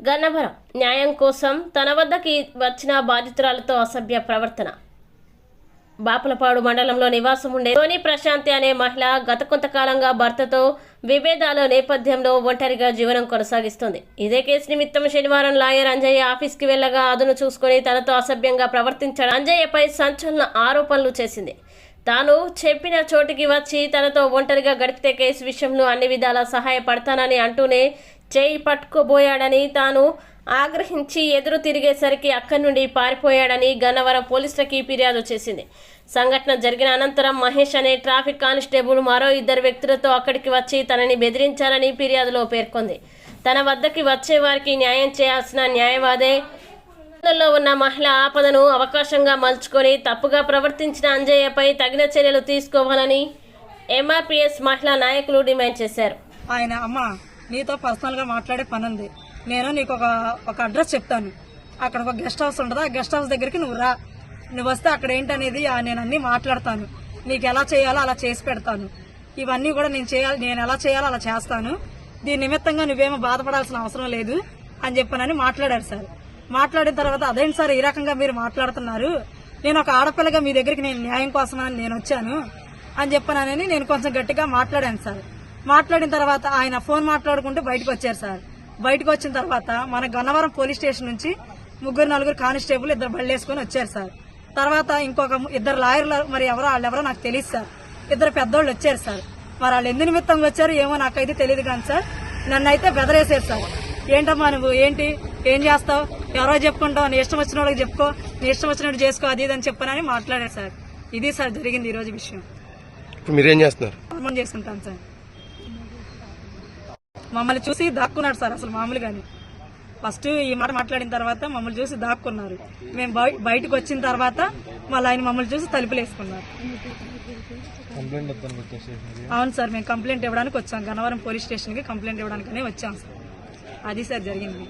గన్నవరం న్యాయం కోసం తన వద్దకి వచ్చిన బాధితురాలతో అసభ్య ప్రవర్తన. బాపులపాడు మండలంలో నివాసం ఉండే సోని ప్రశాంతి అనే మహిళ గత కొంతకాలంగా భర్తతో విభేదాల నేపథ్యంలో ఒంటరిగా జీవనం కొనసాగిస్తుంది. ఇదే కేసు నిమిత్తం శనివారం లాయర్ అంజయ్య ఆఫీస్కి వెళ్లగా అదును చూసుకుని తనతో అసభ్యంగా ప్రవర్తించడం అంజయ్యపై సంచలన ఆరోపణలు చేసింది. తాను చెప్పిన చోటికి వచ్చి తనతో ఒంటరిగా గడిపితే కేసు విషయంలో అన్ని విధాలా సహాయపడతానని అంటూనే చేయి పట్టుకోబోయాడని, తాను ఆగ్రహించి ఎదురు తిరిగేసరికి అక్కడి నుండి పారిపోయాడని గన్నవరం పోలీసులకి ఫిర్యాదు చేసింది. సంఘటన జరిగిన అనంతరం మహేష్ అనే ట్రాఫిక్ కానిస్టేబుల్ మరో 2 వ్యక్తులతో అక్కడికి వచ్చి తనని బెదిరించారని ఫిర్యాదులో పేర్కొంది. తన వద్దకి వచ్చే వారికి న్యాయం చేయాల్సిన న్యాయవాదే లో ఉన్న మహిళ ఆపదను అవకాశంగా మలుచుకొని తప్పుగా ప్రవర్తించిన అంజయ్యపై తగిన చర్యలు తీసుకోవాలని ఎంఆర్పీఎస్ మహిళా నాయకులు డిమాండ్ చేశారు. ఆయన అమ్మ నీతో పర్సనల్గా మాట్లాడే పని ఉంది, నేను నీకు ఒక అడ్రస్ చెప్తాను, అక్కడ ఒక గెస్ట్ హౌస్ ఉంటుంది, ఆ గెస్ట్ హౌస్ దగ్గరికి నువ్వు రా, నువ్వు వస్తే అక్కడ ఏంటనేది నేను అన్నీ మాట్లాడతాను, నీకు ఎలా చేయాలో అలా చేసి పెడతాను, ఇవన్నీ కూడా నేను ఎలా చేయాలో అలా చేస్తాను, దీని నిమిత్తంగా నువ్వేమో బాధపడాల్సిన అవసరం లేదు అని చెప్పనని మాట్లాడారు సార్. మాట్లాడిన తర్వాత అదేంటి సార్ ఈ రకంగా మీరు మాట్లాడుతున్నారు, నేను ఒక ఆడపిల్లగా మీ దగ్గరికి నేను న్యాయం కోసమని నేను వచ్చాను అని చెప్పనని నేను కొంచెం గట్టిగా మాట్లాడాను సార్. మాట్లాడిన తర్వాత ఆయన ఫోన్ మాట్లాడుకుంటూ బయటకు వచ్చారు సార్. బయటకు వచ్చిన తర్వాత మన గన్నవరం పోలీస్ స్టేషన్ నుంచి 3-4 కానిస్టేబుల్ 2 బళ్ళు వేసుకుని వచ్చారు సార్. తర్వాత ఇంకొక 2 లాయర్లు, మరి వాళ్ళెవరో నాకు తెలియదు సార్, 2 పెద్దోళ్ళు వచ్చారు సార్. మరి వాళ్ళు ఎందు నిమిత్తంగా వచ్చారు ఏమో నాకైతే తెలియదు కానీ సార్, నన్ను అయితే బెదరేసారు సార్. ఏంటమ్మా నువ్వు ఏం చేస్తావు, ఎవరో చెప్పుకుంటావు, నీ ఇష్టం వచ్చిన వాళ్ళకి చెప్పుకో, నీ ఇష్టం వచ్చినట్టు చేసుకో, అది ఇది అని చెప్పనని మాట్లాడారు సార్. ఇది సార్ జరిగింది ఈ రోజు విషయం. మీరేం చేస్తున్నారు? చేసుకుంటాను సార్. మమ్మల్ని చూసి దాక్కున్నాడు సార్, అసలు మామూలుగానే ఫస్ట్ ఈ మాట మాట్లాడిన తర్వాత మమ్మల్ని చూసి దాక్కున్నారు. మేము బయటకు వచ్చిన తర్వాత మళ్ళీ ఆయన మమ్మల్ని చూసి తలుపులు వేసుకున్నారు. అవును సార్, మేము కంప్లైంట్ ఇవ్వడానికి వచ్చాం, గన్నవరం పోలీస్ స్టేషన్కి కంప్లైంట్ ఇవ్వడానికనే వచ్చాం సార్. అది సార్ జరిగింది.